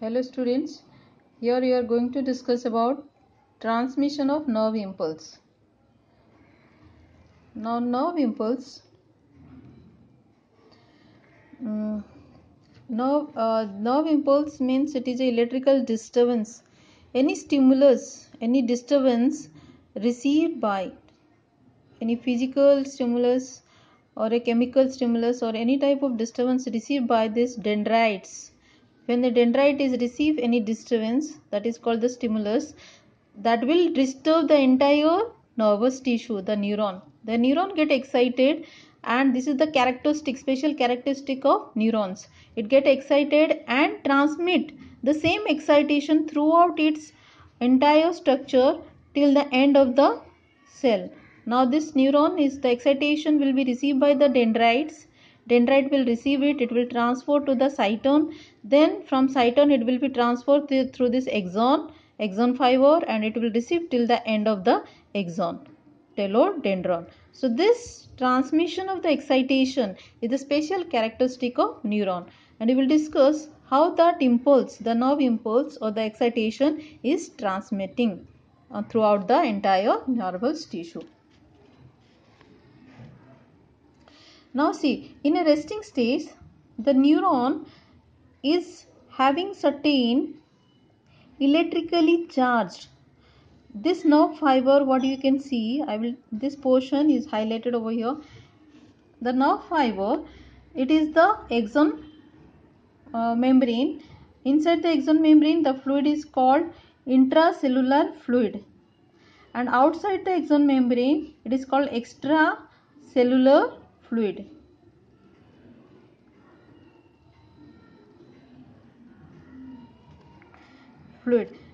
Hello students, here we are going to discuss about transmission of nerve impulse. Now nerve impulse, nerve impulse means it is a electrical disturbance. Any stimulus, any disturbance received by any physical stimulus or a chemical stimulus or any type of disturbance received by these dendrites. When the dendrite is receive any disturbance, that is called the stimulus, that will disturb the entire nervous tissue, the neuron. The neuron get excited, and this is the characteristic, special characteristic of neurons. It get excited and transmit the same excitation throughout its entire structure till the end of the cell. Now this neuron is the excitation will be received by the dendrites. Dendrite will receive it, it will transfer to the cyton, then from cyton it will be transferred through this axon fiber, and it will receive till the end of the axon, telodendron. So this transmission of the excitation is a special characteristic of neuron, and we will discuss how that impulse, the nerve impulse or the excitation is transmitting throughout the entire nervous tissue. Now see, in a resting stage, the neuron is having certain electrically charged. This nerve fiber, what you can see, this portion is highlighted over here. The nerve fiber, it is the axon membrane. Inside the axon membrane, the fluid is called intracellular fluid, and outside the axon membrane, it is called extracellular fluid.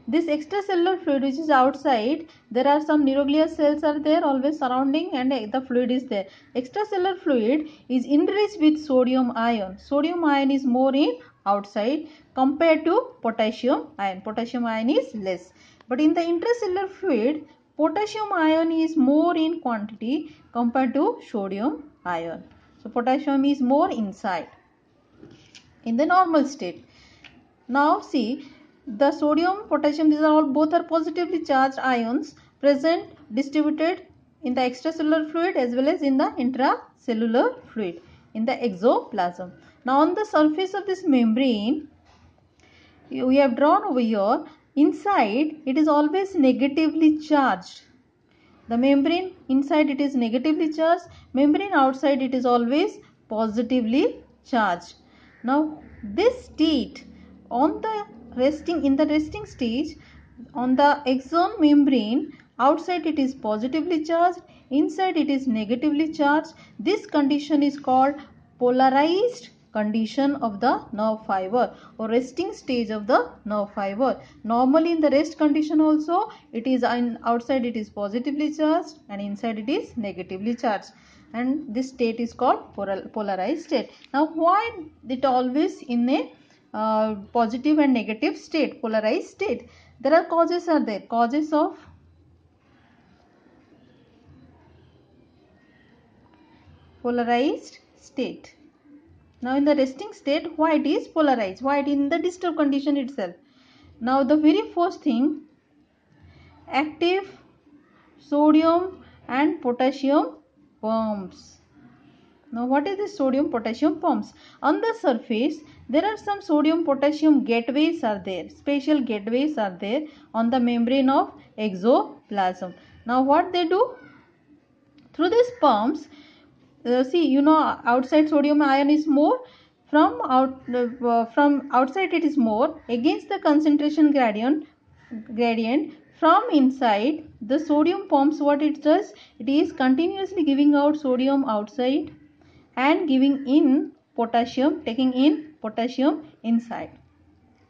This extracellular fluid which is outside, there are some neuroglial cells are there always surrounding, and the fluid is there. Extracellular fluid is enriched with sodium ion. Sodium ion is more in outside compared to potassium ion. Potassium ion is less. But in the intracellular fluid, potassium ion is more in quantity compared to sodium ion. So potassium is more inside in the normal state. Now see, the sodium, potassium, these are all both are positively charged ions present distributed in the extracellular fluid as well as in the intracellular fluid in the exoplasm. Now on the surface of this membrane, we have drawn over here, inside it is always negatively charged. The membrane inside it is negatively charged, membrane outside it is always positively charged. Now this state on the resting stage, on the axon membrane, outside it is positively charged, inside it is negatively charged. This condition is called polarized condition of the nerve fiber or resting stage of the nerve fiber. Normally in the rest condition also, it is outside it is positively charged and inside it is negatively charged, and this state is called polarized state. Now why it always in a positive and negative state, polarized state? There are causes of polarized state. Now in the resting state, why it is polarized? Why it in the disturbed condition itself? Now the very first thing, active sodium and potassium pumps. Now what is this sodium potassium pumps? On the surface, there are some sodium potassium gateways are there. Special gateways are there on the membrane of exoplasm. Now what they do? Through these pumps, see, outside sodium ion is more, from outside it is more, against the concentration gradient from inside, the sodium pumps, what it does, it is continuously giving out sodium outside and giving in potassium, taking in potassium inside.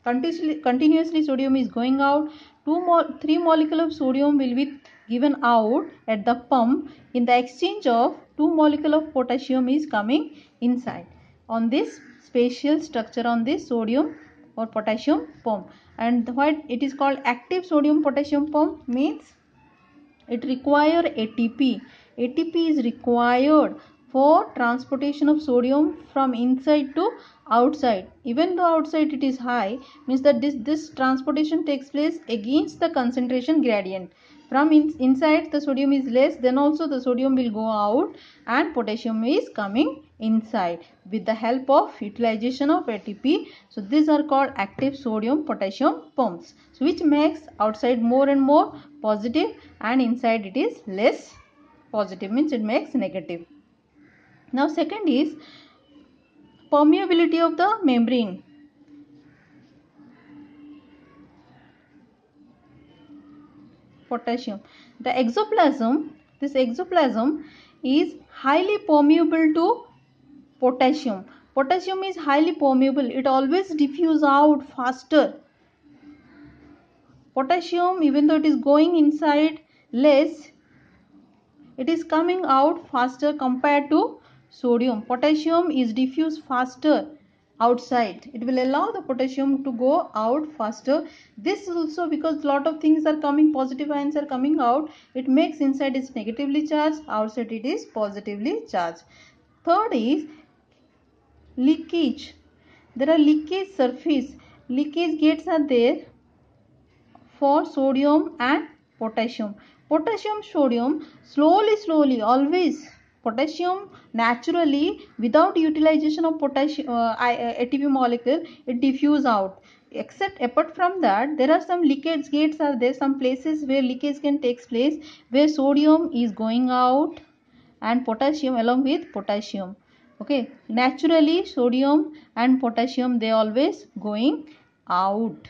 Continuously sodium is going out. 3 molecules of sodium will be given out at the pump. In the exchange of 2 molecules of potassium is coming inside on this spatial structure on this sodium or potassium pump. And what it is called active sodium potassium pump means it require ATP. ATP is required for transportation of sodium from inside to outside. Even though outside it is high, means that this transportation takes place against the concentration gradient. From inside the sodium is less, then also the sodium will go out and potassium is coming inside with the help of utilization of ATP. So these are called active sodium potassium pumps, so which makes outside more and more positive and inside it is less positive, means it makes negative. Now second is permeability of the membrane. Potassium. The exoplasm, this exoplasm is highly permeable to potassium. Potassium is highly permeable. It always diffuse out faster. Potassium, even though it is going inside less, it is coming out faster compared to sodium. Potassium is diffused faster outside. It will allow the potassium to go out faster. This also because lot of things are coming, positive ions are coming out, it makes inside is negatively charged, outside it is positively charged. Third is leakage. There are leakage surface. Leakage gates are there for sodium and potassium. Potassium, sodium, slowly, always. Potassium naturally, without utilization of potassium ATP molecule, it diffuse out. Except apart from that, there are some leakage gates are there, some places where leakage can take place, where sodium is going out and potassium along with potassium. Okay, naturally sodium and potassium, they always going out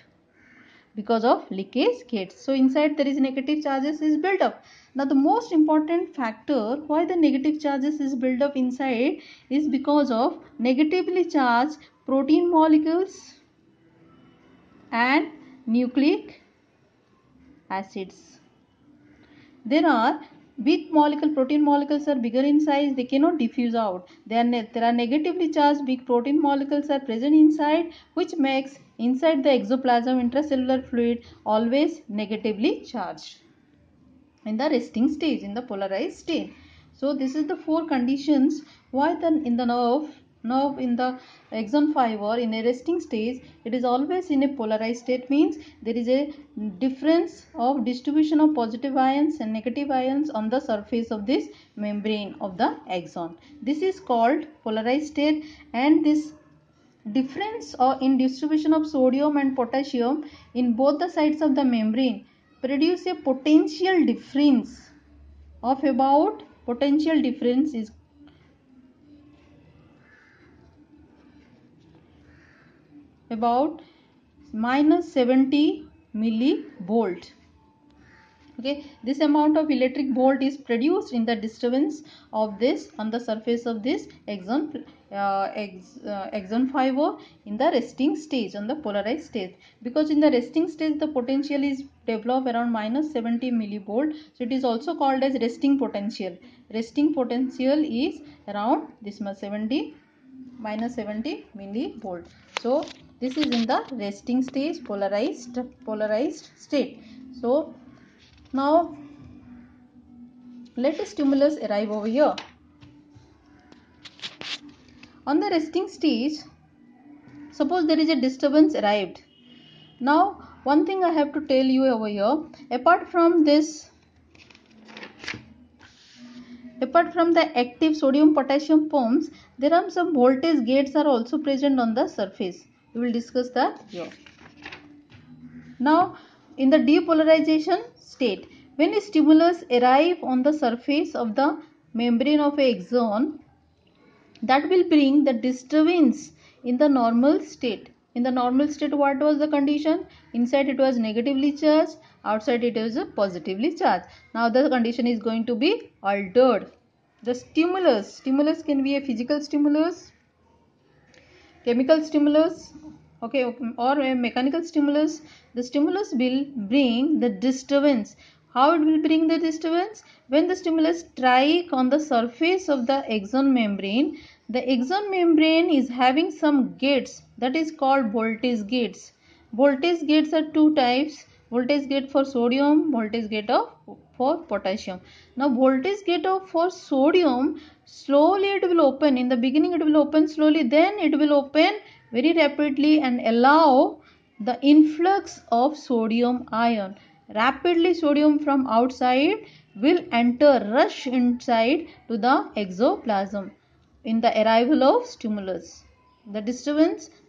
because of leakage gates. So inside there is negative charges is built up. Now the most important factor why the negative charges is built up inside is because of negatively charged protein molecules and nucleic acids. There are big molecule, protein molecules are bigger in size, they cannot diffuse out. There are negatively charged big protein molecules are present inside, which makes inside the exoplasm intracellular fluid always negatively charged in the resting stage, in the polarized state. So this is the four conditions why then in the nerve in the axon fiber in a resting stage, it is always in a polarized state, means there is a difference of distribution of positive ions and negative ions on the surface of this membrane of the axon. This is called polarized state, and this difference in distribution of sodium and potassium in both the sides of the membrane produce a potential difference of about, potential difference is about minus 70 millivolt. Okay, this amount of electric volt is produced in the disturbance of this on the surface of this axon fiber in the resting stage, on the polarized stage, because in the resting stage the potential is developed around minus 70 millivolt. So it is also called as resting potential. Resting potential is around this much, minus 70 millivolt. So this is in the resting stage, polarized state. So now let a stimulus arrive over here. On the resting stage, suppose there is a disturbance arrived. Now one thing I have to tell you over here, apart from the active sodium potassium pumps, there are some voltage gates are also present on the surface. We will discuss that here. Now in the depolarization state, when a stimulus arrive on the surface of the membrane of a axon, that will bring the disturbance in the normal state. In the normal state, what was the condition? Inside it was negatively charged, outside it was positively charged. Now the condition is going to be altered. The stimulus can be a physical stimulus, chemical stimulus, okay, or a mechanical stimulus. The stimulus will bring the disturbance. How it will bring the disturbance? When the stimulus strike on the surface of the axon membrane, the axon membrane is having some gates, that is called voltage gates. Voltage gates are two types: voltage gate for sodium, voltage gate for potassium. Now voltage gate for sodium, slowly it will open. In the beginning it will open slowly, then it will open very rapidly and allow the influx of sodium ion. Rapidly sodium from outside will rush inside to the exoplasm in the arrival of stimulus. The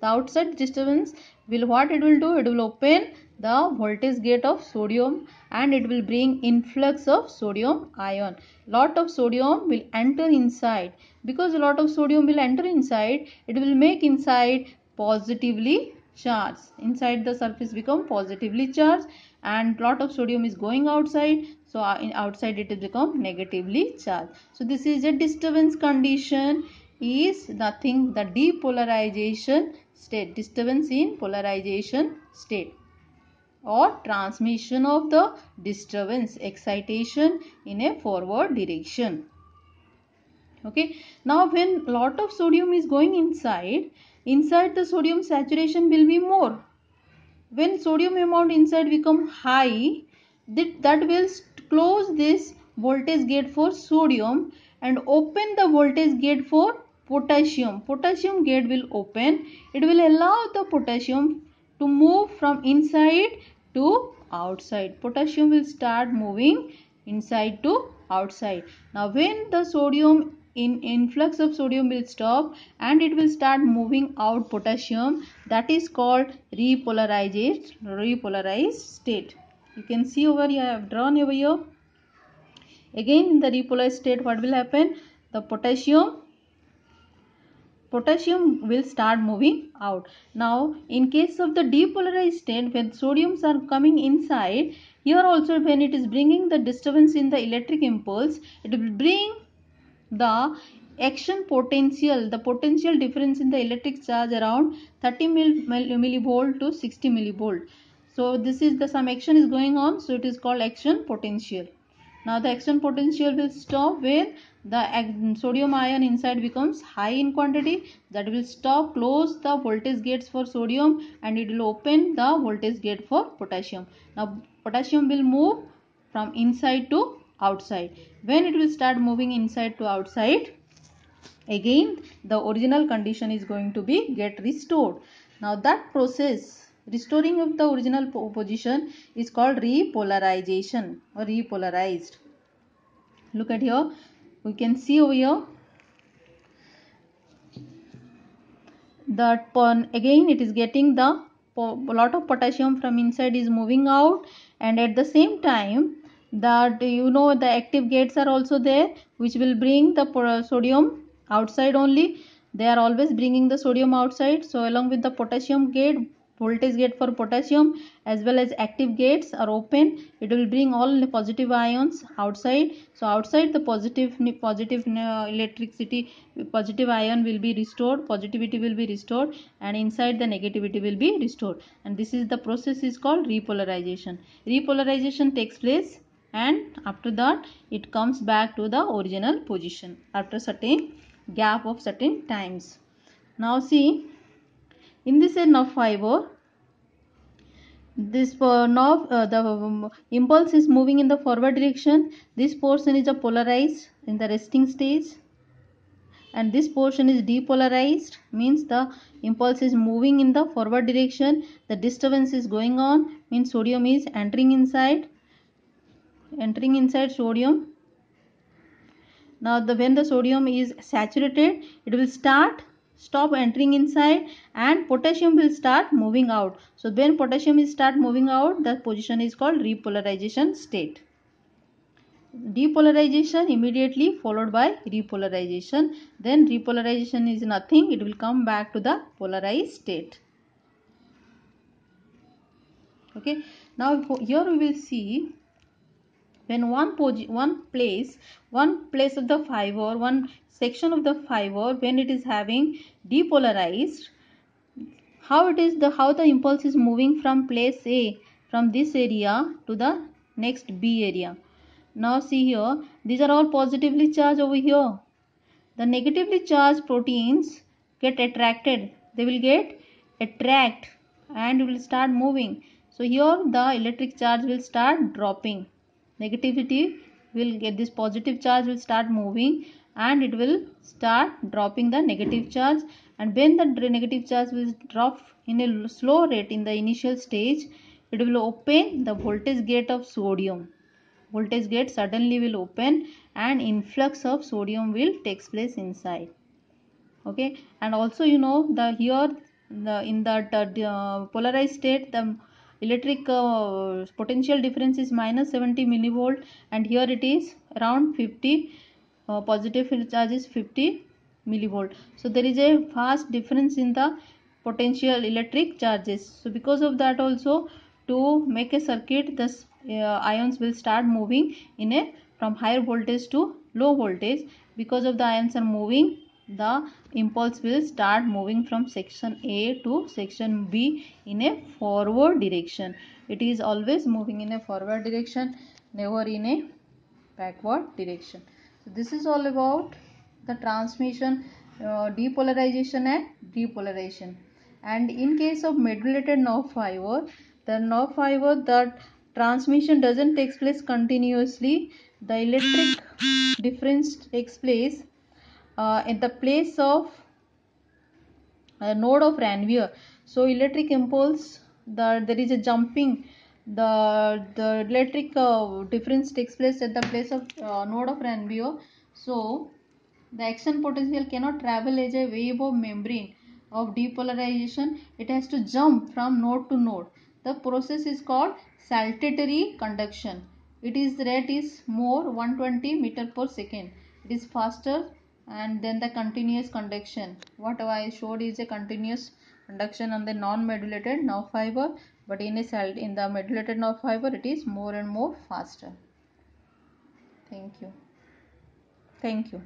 outside disturbance will, what it will do, it will open the voltage gate of sodium and it will bring influx of sodium ion. Lot of sodium will enter inside. Because a lot of sodium will enter inside, it will make inside positively charged. Inside the surface become positively charged and lot of sodium is going outside. So outside it will become negatively charged. So this is a disturbance condition, is nothing the depolarization state, disturbance in polarization state, or transmission of the disturbance, excitation in a forward direction. Okay, now when lot of sodium is going inside the sodium saturation will be more. When sodium amount inside become high, that will close this voltage gate for sodium and open the voltage gate for potassium. Potassium gate will open. It will allow the potassium to move from inside to outside. Potassium will start moving inside to outside. Now when the sodium influx of sodium will stop and it will start moving out potassium, that is called repolarized state. You can see over here, I have drawn over here. Again in the repolarized state, what will happen? The potassium will start moving out. Now in case of the depolarized state, when sodiums are coming inside, here also when it is bringing the disturbance in the electric impulse, it will bring the action potential, the potential difference in the electric charge around 30 millivolt to 60 millivolt. So this is the some action is going on, so it is called action potential. Now the action potential will stop when the sodium ion inside becomes high in quantity. That will stop, close the voltage gates for sodium and it will open the voltage gate for potassium. Now potassium will move from inside to outside. When it will start moving inside to outside, again the original condition is going to be get restored. Now that process, restoring of the original position, is called repolarization or repolarized. Look at here, we can see over here that again it is getting the lot of potassium from inside is moving out, and at the same time that the active gates are also there which will bring the sodium outside only. They are always bringing the sodium outside. So along with the potassium gate, voltage gate for potassium as well as active gates are open, it will bring all the positive ions outside. So outside the positive electricity, positive ion will be restored, positivity will be restored, and inside the negativity will be restored. And this is the process is called repolarization. Repolarization takes place and after that it comes back to the original position after certain gap of certain times. Now see, in this nerve fiber, this nerve the impulse is moving in the forward direction. This portion is a polarized in the resting stage and this portion is depolarized, means the impulse is moving in the forward direction. The disturbance is going on, means sodium is entering inside sodium. Now when the sodium is saturated, it will stop entering inside and potassium will start moving out. So when potassium is start moving out, that position is called repolarization state. Depolarization immediately followed by repolarization. Then repolarization is nothing, it will come back to the polarized state. Okay, now here we will see when one place of the fiber, one section of the fiber, when it is having depolarized, how the impulse is moving from place A, from this area to the next B area. Now see here, these are all positively charged over here. The negatively charged proteins get attracted. They will get attract and will start moving. So here the electric charge will start dropping. negativity will get, this positive charge will start moving and it will start dropping the negative charge, and when the negative charge will drop in a slow rate in the initial stage, it will open the voltage gate of sodium. Voltage gate suddenly will open and influx of sodium will takes place inside. Okay, and also you know the here the in that polarized state the electric potential difference is minus 70 millivolt, and here it is around 50, positive charge is 50 millivolt. So there is a vast difference in the potential electric charges. So because of that also, to make a circuit, this ions will start moving in a from higher voltage to low voltage. Because of the ions are moving, the impulse will start moving from section A to section B in a forward direction. It is always moving in a forward direction, never in a backward direction. So this is all about the transmission, depolarization and repolarization. And in case of modulated nerve fiber, the nerve fiber, the transmission doesn't take place continuously. The electric difference takes place at the place of a node of Ranvier. So electric impulse, there is a jumping, the electric difference takes place at the place of node of Ranvier. So the action potential cannot travel as a wave of membrane of depolarization. It has to jump from node to node. The process is called saltatory conduction. Its rate is more 120 meter per second. It is faster and then the continuous conduction. What I showed is a continuous conduction on the non-modulated nerve fiber, but in the modulated nerve fiber it is more and more faster. Thank you. Thank you.